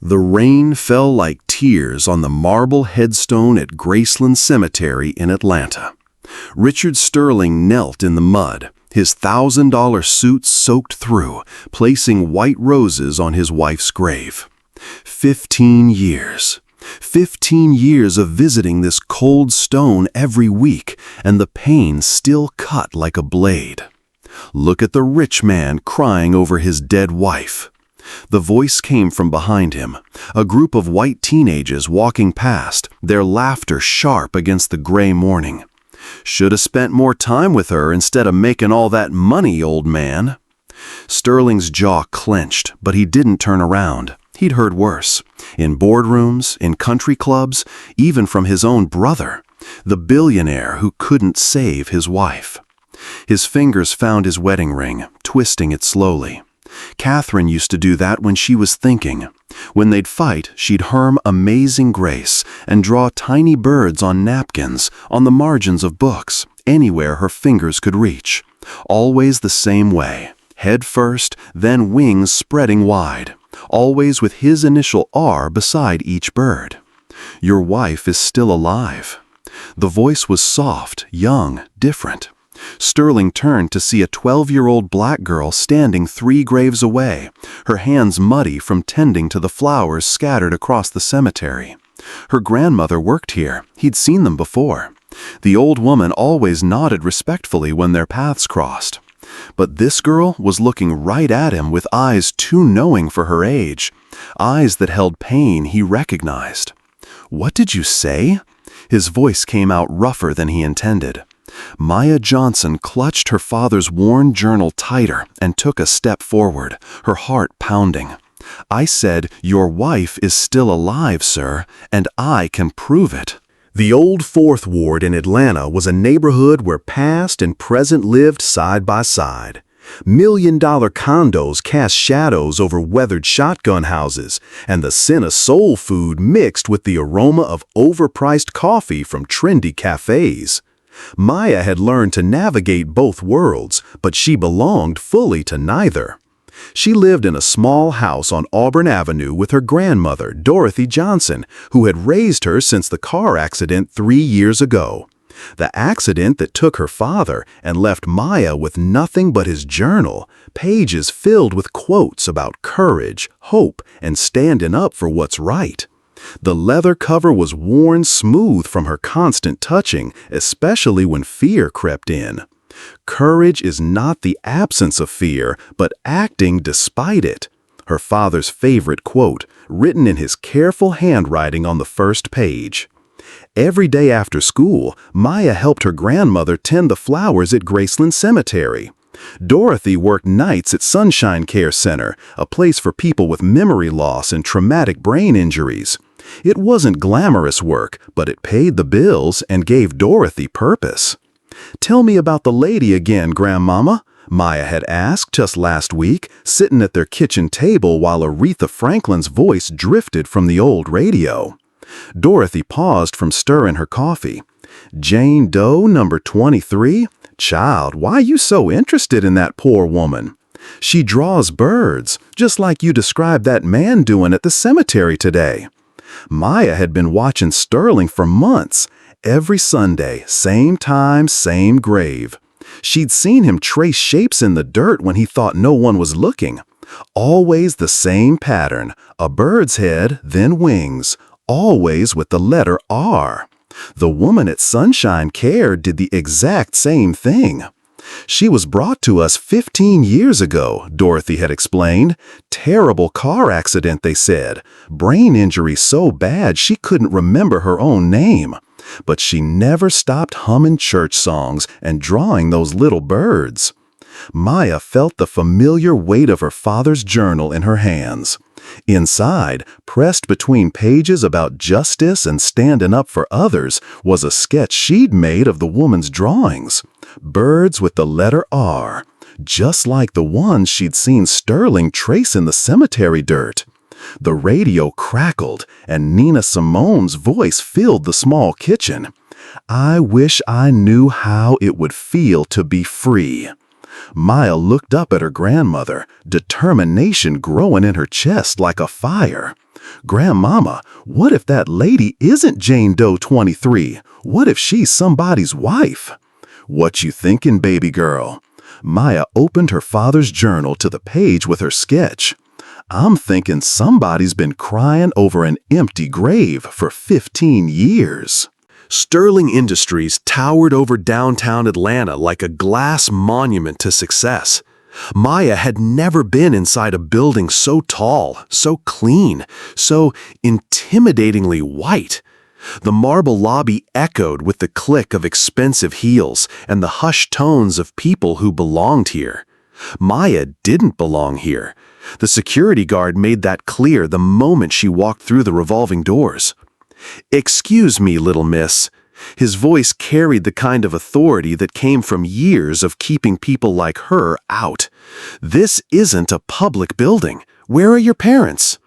The rain fell like tears on the marble headstone at Graceland Cemetery in Atlanta. Richard Sterling knelt in the mud, his $1,000 suit soaked through, placing white roses on his wife's grave. 15 years. 15 years of visiting this cold stone every week, and the pain still cut like a blade. Look at the rich man crying over his dead wife. The voice came from behind him, a group of white teenagers walking past, their laughter sharp against the gray morning. Should have spent more time with her instead of making all that money, old man. Sterling's jaw clenched, but he didn't turn around. He'd heard worse. In boardrooms, in country clubs, even from his own brother, the billionaire who couldn't save his wife. His fingers found his wedding ring, twisting it slowly. Catherine used to do that when she was thinking. When they'd fight, she'd hum Amazing Grace and draw tiny birds on napkins, on the margins of books, anywhere her fingers could reach. Always the same way, head first, then wings spreading wide. Always with his initial R beside each bird. Your wife is still alive. The voice was soft, young, different. Sterling turned to see a 12-year-old black girl standing 3 graves away, her hands muddy from tending to the flowers scattered across the cemetery. Her grandmother worked here. He'd seen them before. The old woman always nodded respectfully when their paths crossed. But this girl was looking right at him with eyes too knowing for her age, eyes that held pain he recognized. "What did you say?" His voice came out rougher than he intended. Maya Johnson clutched her father's worn journal tighter and took a step forward, her heart pounding. "I said, your wife is still alive, sir, and I can prove it." The old Fourth Ward in Atlanta was a neighborhood where past and present lived side by side. $1-million condos cast shadows over weathered shotgun houses, and the scent of soul food mixed with the aroma of overpriced coffee from trendy cafes. Maya had learned to navigate both worlds, but she belonged fully to neither. She lived in a small house on Auburn Avenue with her grandmother, Dorothy Johnson, who had raised her since the car accident 3 years ago. The accident that took her father and left Maya with nothing but his journal, pages filled with quotes about courage, hope, and standing up for what's right. The leather cover was worn smooth from her constant touching, especially when fear crept in. Courage is not the absence of fear, but acting despite it. Her father's favorite quote, written in his careful handwriting on the first page. Every day after school, Maya helped her grandmother tend the flowers at Graceland Cemetery. Dorothy worked nights at Sunshine Care Center, a place for people with memory loss and traumatic brain injuries. It wasn't glamorous work, but it paid the bills and gave Dorothy purpose. "Tell me about the lady again, Grandmama," Maya had asked just last week, sitting at their kitchen table while Aretha Franklin's voice drifted from the old radio. Dorothy paused from stirring her coffee. "Jane Doe, number 23? Child, why you so interested in that poor woman? She draws birds, just like you described that man doing at the cemetery today." Maya had been watching Sterling for months. Every Sunday, same time, same grave. She'd seen him trace shapes in the dirt when he thought no one was looking. Always the same pattern, a bird's head, then wings, always with the letter R. The woman at Sunshine Care did the exact same thing. "She was brought to us 15 years ago," Dorothy had explained. "Terrible car accident, they said. Brain injury so bad she couldn't remember her own name. But she never stopped humming church songs and drawing those little birds." Maya felt the familiar weight of her father's journal in her hands. Inside, pressed between pages about justice and standing up for others, was a sketch she'd made of the woman's drawings. Birds with the letter R, just like the ones she'd seen Sterling trace in the cemetery dirt. The radio crackled, and Nina Simone's voice filled the small kitchen. "I wish I knew how it would feel to be free." Maya looked up at her grandmother, determination growing in her chest like a fire. Grandmama, what if that lady isn't Jane Doe 23? What if she's somebody's wife? What you thinking, baby girl? Maya opened her father's journal to the page with her sketch. I'm thinking somebody's been crying over an empty grave for 15 years. Sterling Industries towered over downtown Atlanta like a glass monument to success. Maya had never been inside a building so tall, so clean, so intimidatingly white. The marble lobby echoed with the click of expensive heels and the hushed tones of people who belonged here. Maya didn't belong here. The security guard made that clear the moment she walked through the revolving doors. "Excuse me, little miss." His voice carried the kind of authority that came from years of keeping people like her out. "This isn't a public building. Where are your parents?"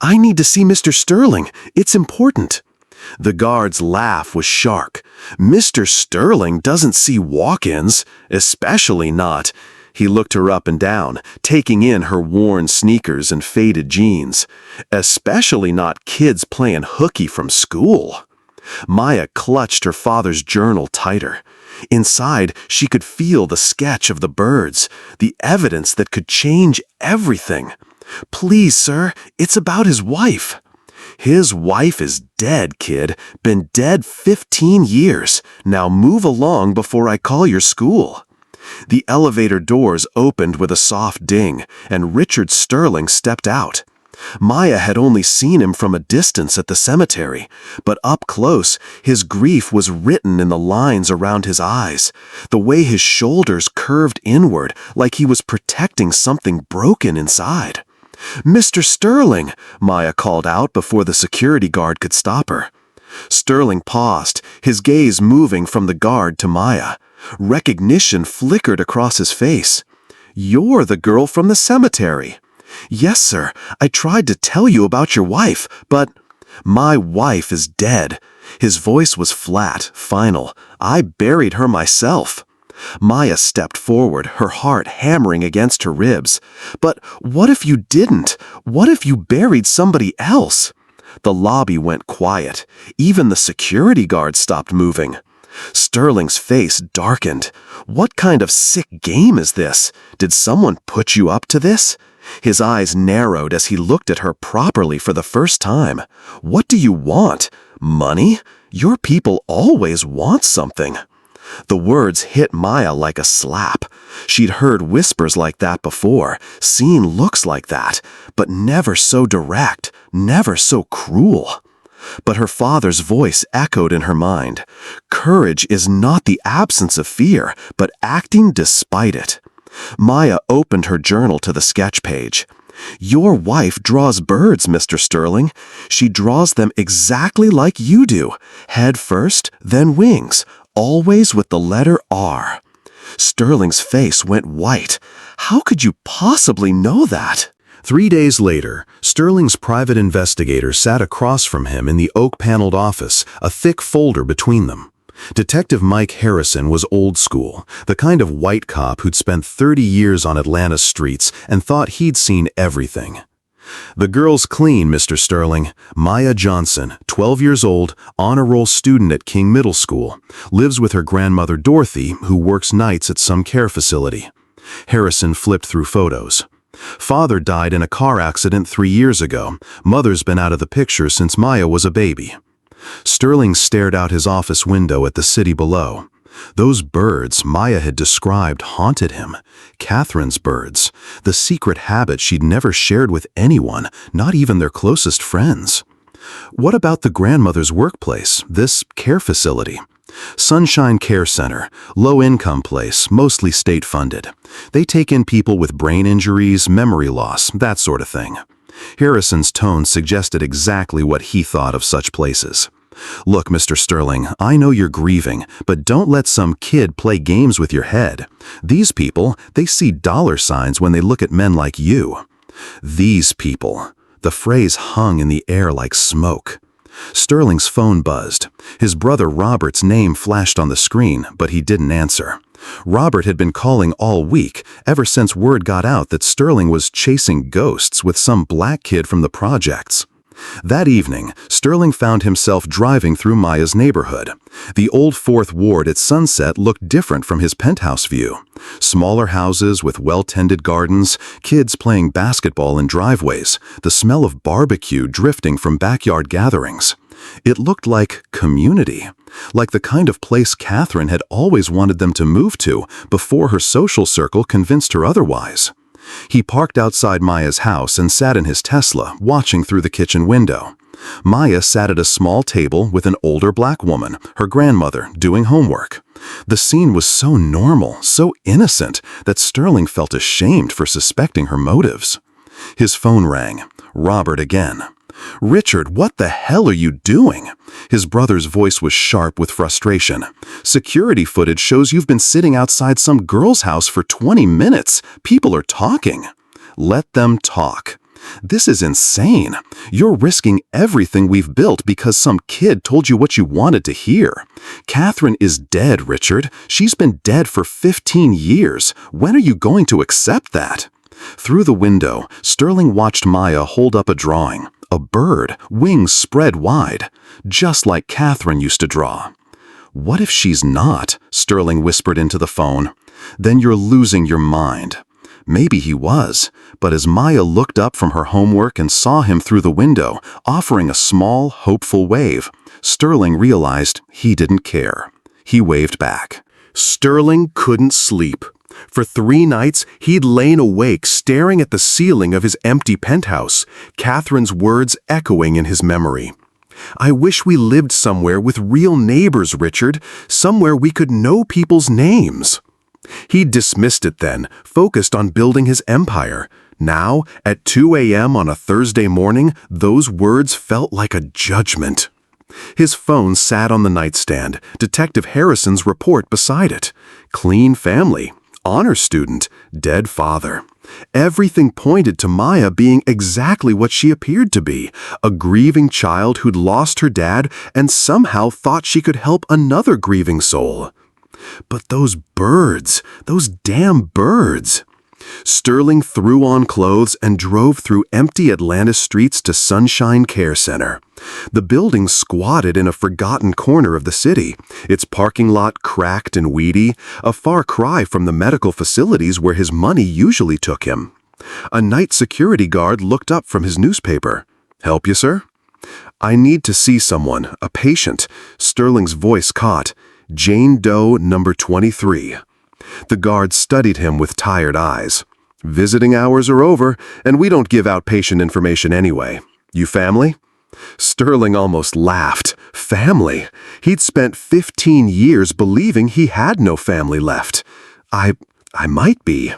"I need to see Mr. Sterling. It's important." The guard's laugh was sharp. "Mr. Sterling doesn't see walk-ins, especially not." He looked her up and down, taking in her worn sneakers and faded jeans. "Especially not kids playing hooky from school." Maya clutched her father's journal tighter. Inside, she could feel the sketch of the birds, the evidence that could change everything. "Please, sir, it's about his wife." "His wife is dead, kid. Been dead 15 years. Now move along before I call your school." The elevator doors opened with a soft ding, and Richard Sterling stepped out. Maya had only seen him from a distance at the cemetery, but up close, his grief was written in the lines around his eyes, the way his shoulders curved inward like he was protecting something broken inside. "Mr. Sterling," Maya called out before the security guard could stop her. Sterling paused, his gaze moving from the guard to Maya. Recognition flickered across his face. "You're the girl from the cemetery." "Yes, sir. I tried to tell you about your wife, but—" "My wife is dead." His voice was flat, final. "I buried her myself." Maya stepped forward, her heart hammering against her ribs. "But what if you didn't? What if you buried somebody else?" The lobby went quiet. Even the security guard stopped moving. Sterling's face darkened. "What kind of sick game is this? Did someone put you up to this?" His eyes narrowed as he looked at her properly for the first time. "What do you want? Money? Your people always want something." The words hit Maya like a slap. She'd heard whispers like that before, seen looks like that, but never so direct, never so cruel. But her father's voice echoed in her mind. Courage is not the absence of fear, but acting despite it. Maya opened her journal to the sketch page. "Your wife draws birds, Mr. Sterling. She draws them exactly like you do. Head first, then wings, always with the letter R." Sterling's face went white. "How could you possibly know that?" 3 days later, Sterling's private investigator sat across from him in the oak-paneled office, a thick folder between them. Detective Mike Harrison was old school, the kind of white cop who'd spent 30 years on Atlanta's streets and thought he'd seen everything. "The girl's clean, Mr. Sterling. Maya Johnson, 12 years old, honor-roll student at King Middle School, lives with her grandmother Dorothy, who works nights at some care facility." Harrison flipped through photos. "Father died in a car accident 3 years ago. Mother's been out of the picture since Maya was a baby." Sterling stared out his office window at the city below. Those birds Maya had described haunted him. Catherine's birds, the secret habit she'd never shared with anyone, not even their closest friends. What about the grandmother's workplace, this care facility? Sunshine Care Center, low-income place, mostly state-funded. They take in people with brain injuries, memory loss, that sort of thing. Harrison's tone suggested exactly what he thought of such places. "Look, Mr. Sterling, I know you're grieving, but don't let some kid play games with your head. These people, they see dollar signs when they look at men like you." "These people." The phrase hung in the air like smoke. Sterling's phone buzzed. His brother Robert's name flashed on the screen, but he didn't answer. Robert had been calling all week, ever since word got out that Sterling was chasing ghosts with some black kid from the projects. That evening, Sterling found himself driving through Maya's neighborhood. The old Fourth Ward at sunset looked different from his penthouse view. Smaller houses with well-tended gardens, kids playing basketball in driveways, the smell of barbecue drifting from backyard gatherings. It looked like community, like the kind of place Catherine had always wanted them to move to before her social circle convinced her otherwise. He parked outside Maya's house and sat in his Tesla, watching through the kitchen window. Maya sat at a small table with an older black woman, her grandmother, doing homework. The scene was so normal, so innocent, that Sterling felt ashamed for suspecting her motives. His phone rang. Robert again. "Richard, what the hell are you doing?" His brother's voice was sharp with frustration. "Security footage shows you've been sitting outside some girl's house for 20 minutes. People are talking." "Let them talk. This is insane. You're risking everything we've built because some kid told you what you wanted to hear. Catherine is dead, Richard. She's been dead for 15 years. When are you going to accept that?" Through the window, Sterling watched Maya hold up a drawing. A bird, wings spread wide, just like Catherine used to draw. "What if she's not?" Sterling whispered into the phone. "Then you're losing your mind." Maybe he was, but as Maya looked up from her homework and saw him through the window, offering a small, hopeful wave, Sterling realized he didn't care. He waved back. Sterling couldn't sleep. For 3 nights, he'd lain awake staring at the ceiling of his empty penthouse, Catherine's words echoing in his memory. "I wish we lived somewhere with real neighbors, Richard, somewhere we could know people's names." He'd dismissed it then, focused on building his empire. Now, at 2 a.m. on a Thursday morning, those words felt like a judgment. His phone sat on the nightstand, Detective Harrison's report beside it. Clean family. Honor student, dead father. Everything pointed to Maya being exactly what she appeared to be, a grieving child who'd lost her dad and somehow thought she could help another grieving soul. But those birds, those damn birds. Sterling threw on clothes and drove through empty Atlanta streets to Sunshine Care Center. The building squatted in a forgotten corner of the city, its parking lot cracked and weedy, a far cry from the medical facilities where his money usually took him. A night security guard looked up from his newspaper. "Help you, sir?" "I need to see someone, a patient." Sterling's voice caught. "Jane Doe, number 23. The guard studied him with tired eyes. "Visiting hours are over, and we don't give out patient information anyway. You family?" Sterling almost laughed. Family? He'd spent 15 years believing he had no family left. I might be."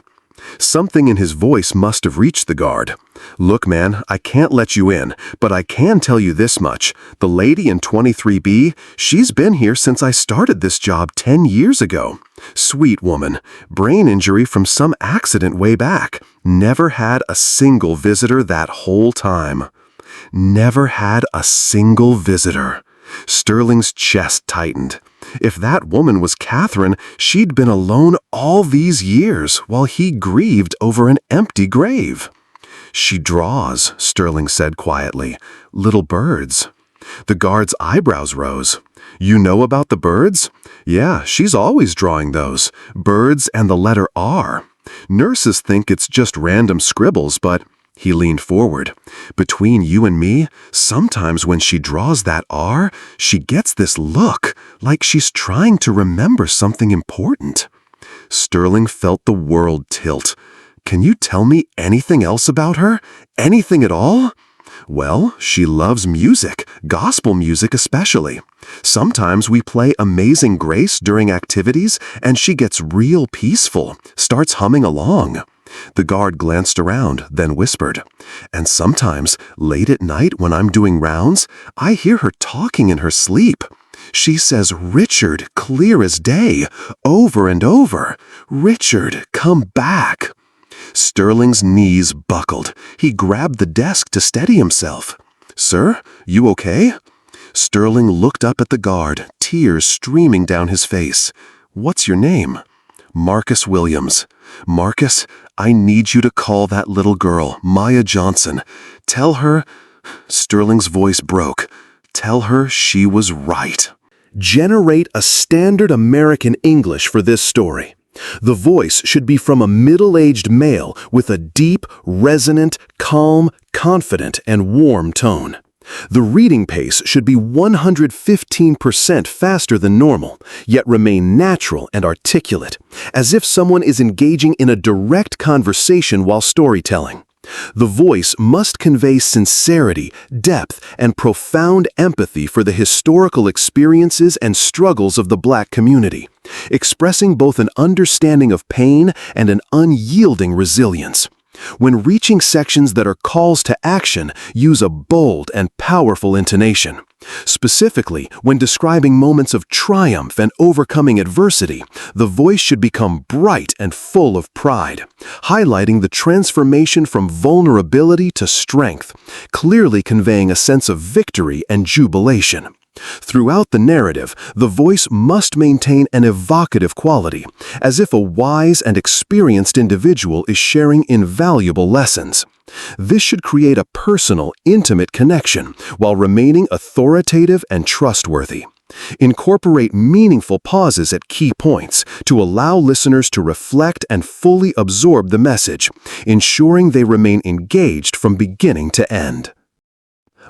Something in his voice must have reached the guard. "Look, man, I can't let you in, but I can tell you this much. The lady in 23B, she's been here since I started this job 10 years ago. Sweet woman, brain injury from some accident way back. Never had a single visitor that whole time." Never had a single visitor. Sterling's chest tightened. If that woman was Catherine, she'd been alone all these years while he grieved over an empty grave. "She draws," Sterling said quietly. "Little birds." The guard's eyebrows rose. "You know about the birds?" "Yeah, she's always drawing those. Birds and the letter R. Nurses think it's just random scribbles, but..." He leaned forward. "Between you and me, sometimes when she draws that R, she gets this look, like she's trying to remember something important." Sterling felt the world tilt. "Can you tell me anything else about her? Anything at all?" "Well, she loves music, gospel music especially. Sometimes we play Amazing Grace during activities, and she gets real peaceful, starts humming along." The guard glanced around, then whispered, "And sometimes, late at night when I'm doing rounds, I hear her talking in her sleep. She says, 'Richard,' clear as day, over and over. 'Richard, come back.'" Sterling's knees buckled. He grabbed the desk to steady himself. "Sir, you okay?" Sterling looked up at the guard, tears streaming down his face. "What's your name?" "Marcus Williams." "Marcus, I need you to call that little girl, Maya Johnson. Tell her..." Sterling's voice broke. Tell her she was right. Generate a standard American English for this story. The voice should be from a middle-aged male with a deep, resonant, calm, confident, and warm tone. The reading pace should be 115% faster than normal, yet remain natural and articulate, as if someone is engaging in a direct conversation while storytelling. The voice must convey sincerity, depth, and profound empathy for the historical experiences and struggles of the Black community, expressing both an understanding of pain and an unyielding resilience. When reaching sections that are calls to action, use a bold and powerful intonation. Specifically, when describing moments of triumph and overcoming adversity, the voice should become bright and full of pride, highlighting the transformation from vulnerability to strength, clearly conveying a sense of victory and jubilation. Throughout the narrative, the voice must maintain an evocative quality, as if a wise and experienced individual is sharing invaluable lessons. This should create a personal, intimate connection while remaining authoritative and trustworthy. Incorporate meaningful pauses at key points to allow listeners to reflect and fully absorb the message, ensuring they remain engaged from beginning to end.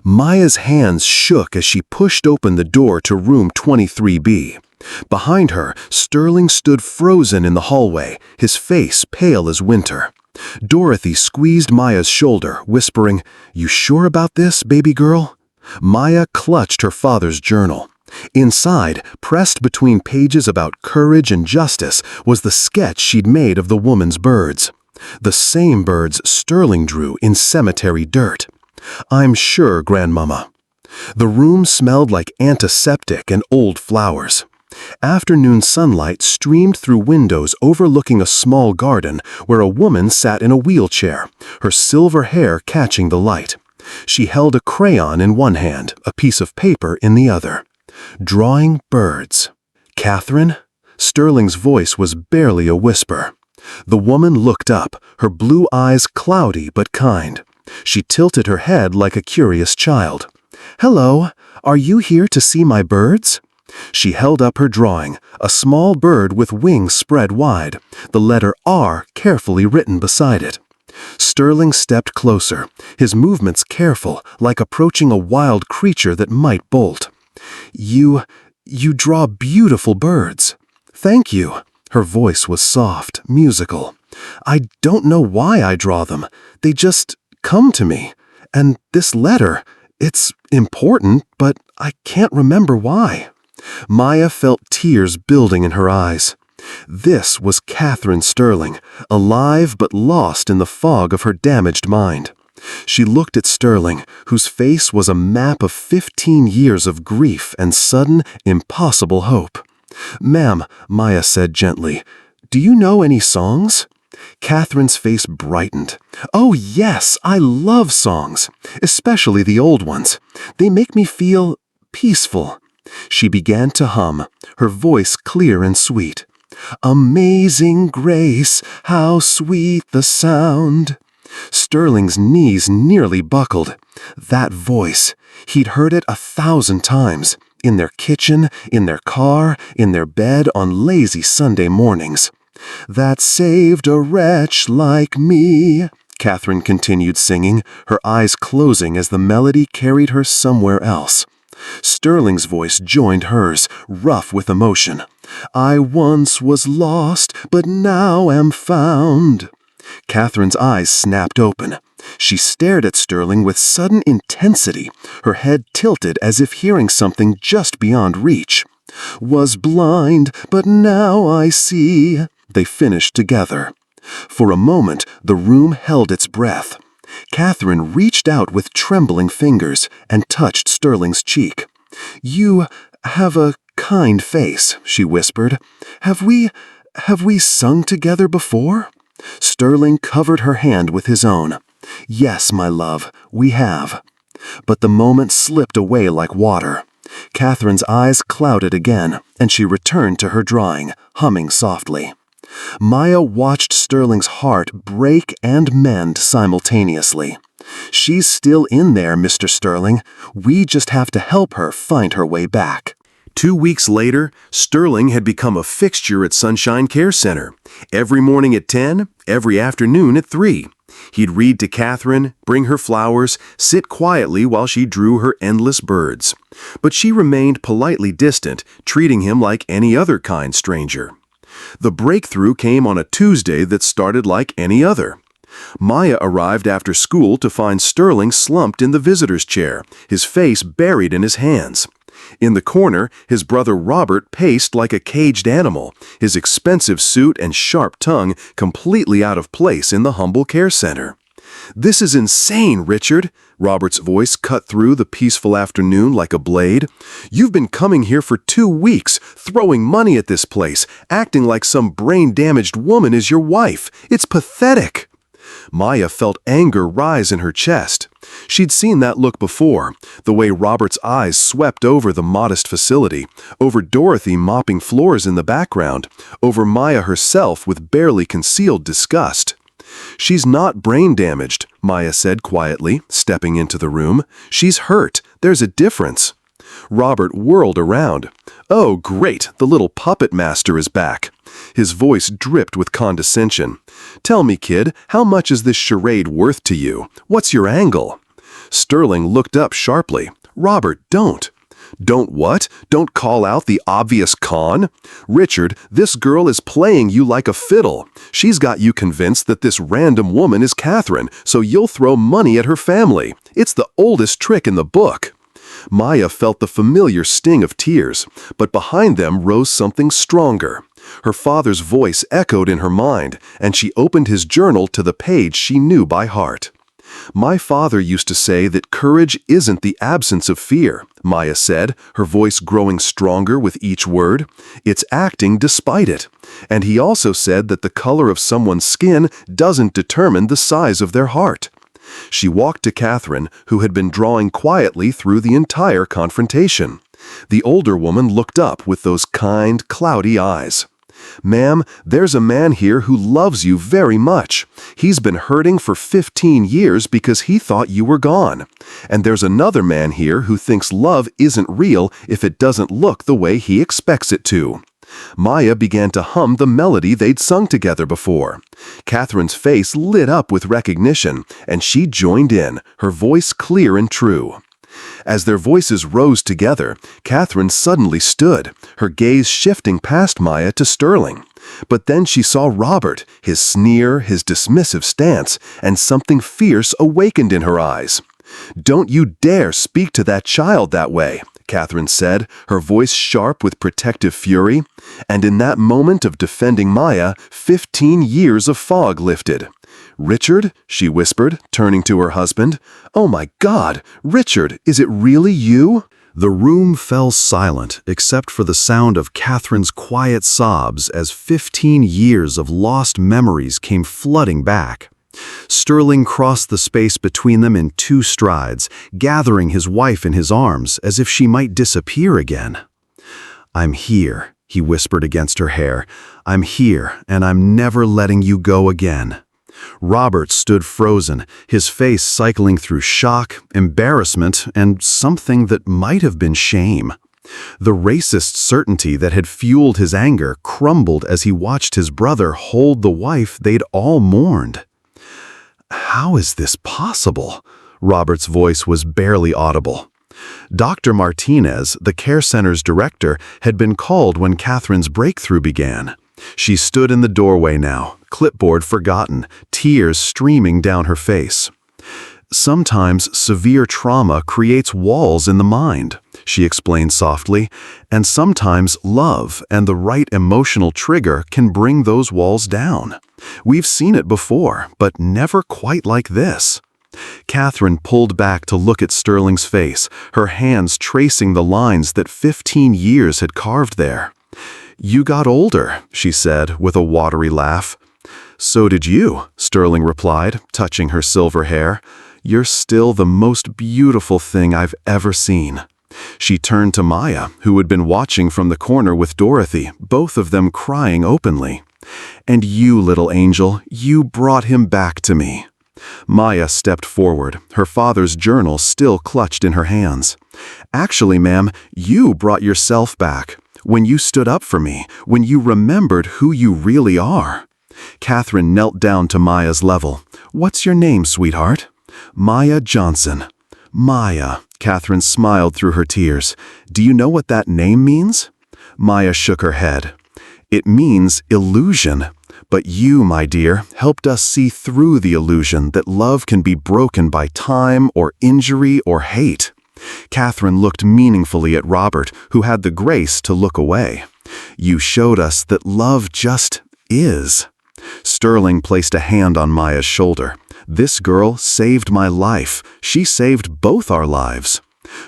Maya's hands shook as she pushed open the door to room 23B. Behind her, Sterling stood frozen in the hallway, his face pale as winter. Dorothy squeezed Maya's shoulder, whispering, "You sure about this, baby girl?" Maya clutched her father's journal. Inside, pressed between pages about courage and justice, was the sketch she'd made of the woman's birds. The same birds Sterling drew in cemetery dirt. "I'm sure, Grandmama." The room smelled like antiseptic and old flowers. Afternoon sunlight streamed through windows overlooking a small garden where a woman sat in a wheelchair, her silver hair catching the light. She held a crayon in one hand, a piece of paper in the other. Drawing birds. "Catherine?" Sterling's voice was barely a whisper. The woman looked up, her blue eyes cloudy but kind. She tilted her head like a curious child. "Hello, are you here to see my birds?" She held up her drawing, a small bird with wings spread wide, the letter R carefully written beside it. Sterling stepped closer, his movements careful, like approaching a wild creature that might bolt. You draw beautiful birds." "Thank you." Her voice was soft, musical. "I don't know why I draw them. They just come to me. And this letter, it's important, but I can't remember why." Maya felt tears building in her eyes. This was Catherine Sterling, alive but lost in the fog of her damaged mind. She looked at Sterling, whose face was a map of 15 years of grief and sudden, impossible hope. "Ma'am," Maya said gently, "do you know any songs?" Catherine's face brightened. "Oh yes, I love songs, especially the old ones. They make me feel peaceful." She began to hum, her voice clear and sweet. "Amazing grace, how sweet the sound." Sterling's knees nearly buckled. That voice, he'd heard it 1,000 times, in their kitchen, in their car, in their bed on lazy Sunday mornings. "That saved a wretch like me," Catherine continued singing, her eyes closing as the melody carried her somewhere else. Sterling's voice joined hers, rough with emotion. "I once was lost, but now am found." Catherine's eyes snapped open. She stared at Sterling with sudden intensity, her head tilted as if hearing something just beyond reach. "Was blind, but now I see," they finished together. For a moment, the room held its breath. Catherine reached out with trembling fingers and touched Sterling's cheek. "You have a kind face," she whispered. Have we sung together before?" Sterling covered her hand with his own. "Yes, my love, we have." But the moment slipped away like water. Catherine's eyes clouded again, and she returned to her drawing, humming softly. Maya watched Sterling's heart break and mend simultaneously. "She's still in there, Mr. Sterling. We just have to help her find her way back." 2 weeks later, Sterling had become a fixture at Sunshine Care Center. Every morning at 10, every afternoon at 3. He'd read to Catherine, bring her flowers, sit quietly while she drew her endless birds. But she remained politely distant, treating him like any other kind stranger. The breakthrough came on a Tuesday that started like any other. Maya arrived after school to find Sterling slumped in the visitor's chair, his face buried in his hands. In the corner, his brother Robert paced like a caged animal, his expensive suit and sharp tongue completely out of place in the humble care center. "This is insane, Richard," Robert's voice cut through the peaceful afternoon like a blade. "You've been coming here for 2 weeks, throwing money at this place, acting like some brain-damaged woman is your wife. It's pathetic." Maya felt anger rise in her chest. She'd seen that look before, the way Robert's eyes swept over the modest facility, over Dorothy mopping floors in the background, over Maya herself with barely concealed disgust. "She's not brain damaged," Maya said quietly, stepping into the room. "She's hurt. There's a difference." Robert whirled around. "Oh, great, the little puppet master is back." His voice dripped with condescension. "Tell me, kid, how much is this charade worth to you? What's your angle?" Sterling looked up sharply. "Robert, don't." "Don't what? Don't call out the obvious con? Richard, this girl is playing you like a fiddle. She's got you convinced that this random woman is Catherine, so you'll throw money at her family. It's the oldest trick in the book." Maya felt the familiar sting of tears, but behind them rose something stronger. Her father's voice echoed in her mind, and she opened his journal to the page she knew by heart. "My father used to say that courage isn't the absence of fear," Maya said, her voice growing stronger with each word. "It's acting despite it. And he also said that the color of someone's skin doesn't determine the size of their heart." She walked to Catherine, who had been drawing quietly through the entire confrontation. The older woman looked up with those kind, cloudy eyes. "Ma'am, there's a man here who loves you very much. He's been hurting for 15 years because he thought you were gone. And there's another man here who thinks love isn't real if it doesn't look the way he expects it to." Maya began to hum the melody they'd sung together before. Catherine's face lit up with recognition, and she joined in, her voice clear and true. As their voices rose together, Catherine suddenly stood, her gaze shifting past Maya to Sterling. But then she saw Robert, his sneer, his dismissive stance, and something fierce awakened in her eyes. "Don't you dare speak to that child that way," Catherine said, her voice sharp with protective fury. And in that moment of defending Maya, 15 years of fog lifted. "Richard," she whispered, turning to her husband. "Oh my God, Richard, is it really you?" The room fell silent except for the sound of Catherine's quiet sobs as 15 years of lost memories came flooding back. Sterling crossed the space between them in 2 strides, gathering his wife in his arms as if she might disappear again. "I'm here," he whispered against her hair. "I'm here, and I'm never letting you go again." Robert stood frozen, his face cycling through shock, embarrassment, and something that might have been shame. The racist certainty that had fueled his anger crumbled as he watched his brother hold the wife they'd all mourned. "How is this possible?" Robert's voice was barely audible. Dr. Martinez, the care center's director, had been called when Catherine's breakthrough began. She stood in the doorway now, clipboard forgotten, tears streaming down her face. "Sometimes severe trauma creates walls in the mind," she explained softly, "and sometimes love and the right emotional trigger can bring those walls down. We've seen it before, but never quite like this." Catherine pulled back to look at Sterling's face, her hands tracing the lines that 15 years had carved there. "You got older," she said with a watery laugh. "So did you," Sterling replied, touching her silver hair. "You're still the most beautiful thing I've ever seen." She turned to Maya, who had been watching from the corner with Dorothy, both of them crying openly. "And you, little angel, you brought him back to me." Maya stepped forward, her father's journal still clutched in her hands. "Actually, ma'am, you brought yourself back. When you stood up for me, when you remembered who you really are." Catherine knelt down to Maya's level. "What's your name, sweetheart?" "Maya Johnson." "Maya," Catherine smiled through her tears. "Do you know what that name means?" Maya shook her head. "It means illusion. But you, my dear, helped us see through the illusion that love can be broken by time or injury or hate." Catherine looked meaningfully at Robert, who had the grace to look away. "You showed us that love just is." Sterling placed a hand on Maya's shoulder. "This girl saved my life. She saved both our lives."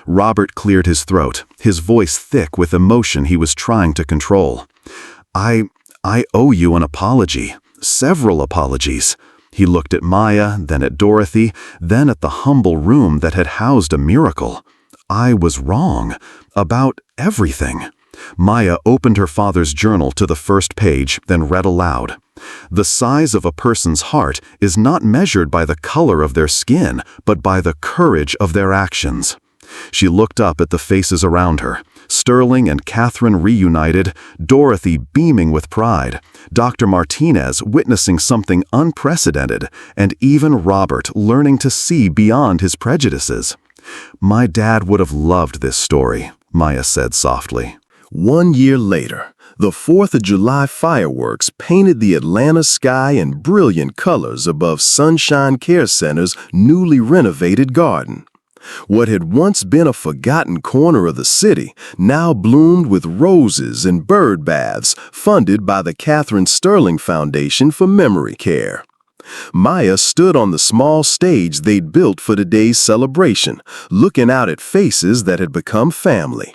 Robert cleared his throat, his voice thick with emotion he was trying to control. I owe you an apology. Several apologies." He looked at Maya, then at Dorothy, then at the humble room that had housed a miracle. "I was wrong. About everything." Maya opened her father's journal to the first page, then read aloud. "The size of a person's heart is not measured by the color of their skin, but by the courage of their actions." She looked up at the faces around her. Sterling and Catherine reunited, Dorothy beaming with pride, Dr. Martinez witnessing something unprecedented, and even Robert learning to see beyond his prejudices. "My dad would have loved this story," Maya said softly. 1 year later, the 4th of July fireworks painted the Atlanta sky in brilliant colors above Sunshine Care Center's newly renovated garden. What had once been a forgotten corner of the city now bloomed with roses and bird baths funded by the Catherine Sterling Foundation for Memory Care. Maya stood on the small stage they'd built for today's celebration, looking out at faces that had become family.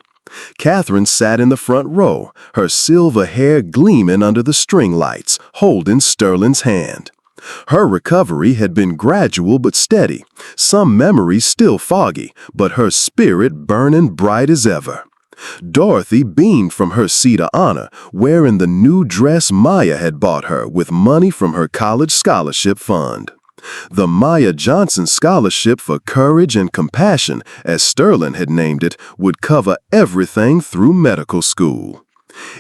Catherine sat in the front row, her silver hair gleaming under the string lights, holding Sterling's hand. Her recovery had been gradual but steady, some memories still foggy, but her spirit burning bright as ever. Dorothy beamed from her seat of honor, wearing the new dress Maya had bought her with money from her college scholarship fund. The Maya Johnson Scholarship for Courage and Compassion, as Sterling had named it, would cover everything through medical school.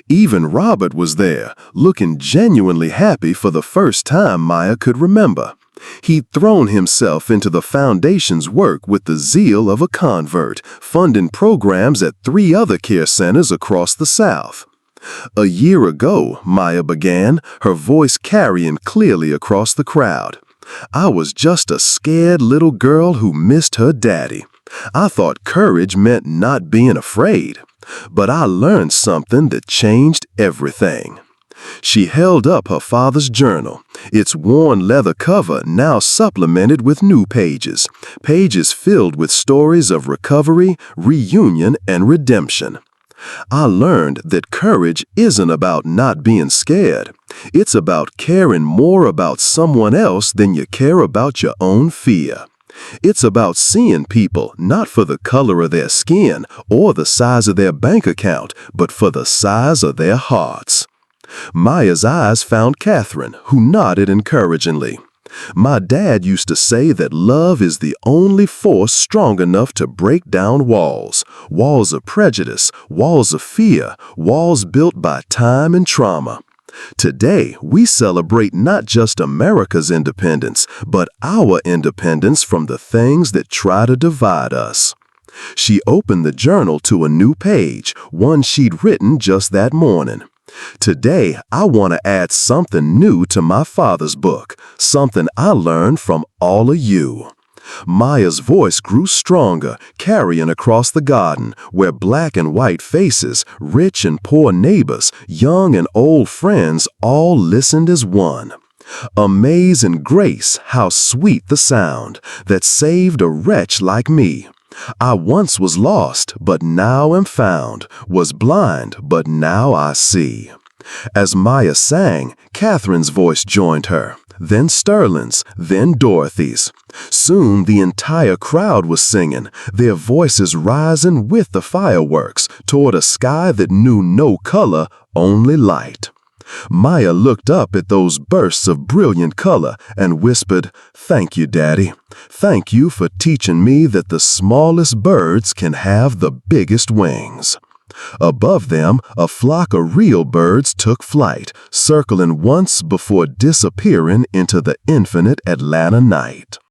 Even Robert was there, looking genuinely happy for the first time Maya could remember. He'd thrown himself into the foundation's work with the zeal of a convert, funding programs at 3 other care centers across the South. "A year ago," Maya began, her voice carrying clearly across the crowd, "I was just a scared little girl who missed her daddy. I thought courage meant not being afraid. But I learned something that changed everything." She held up her father's journal, its worn leather cover now supplemented with new pages, pages filled with stories of recovery, reunion, and redemption. "I learned that courage isn't about not being scared. It's about caring more about someone else than you care about your own fear. It's about seeing people not for the color of their skin or the size of their bank account, but for the size of their hearts." Maya's eyes found Catherine, who nodded encouragingly. "My dad used to say that love is the only force strong enough to break down walls, walls of prejudice, walls of fear, walls built by time and trauma. Today, we celebrate not just America's independence, but our independence from the things that try to divide us." She opened the journal to a new page, one she'd written just that morning. "Today, I want to add something new to my father's book, something I learned from all of you." Maya's voice grew stronger, carrying across the garden, where black and white faces, rich and poor neighbors, young and old friends all listened as one. "Amaze and grace, how sweet the sound that saved a wretch like me. I once was lost, but now am found, was blind, but now I see." As Maya sang, Catherine's voice joined her, then Sterling's, then Dorothy's. Soon the entire crowd was singing, their voices rising with the fireworks toward a sky that knew no color, only light. Maya looked up at those bursts of brilliant color and whispered, "Thank you, Daddy. Thank you for teaching me that the smallest birds can have the biggest wings." Above them, a flock of real birds took flight, circling once before disappearing into the infinite Atlanta night.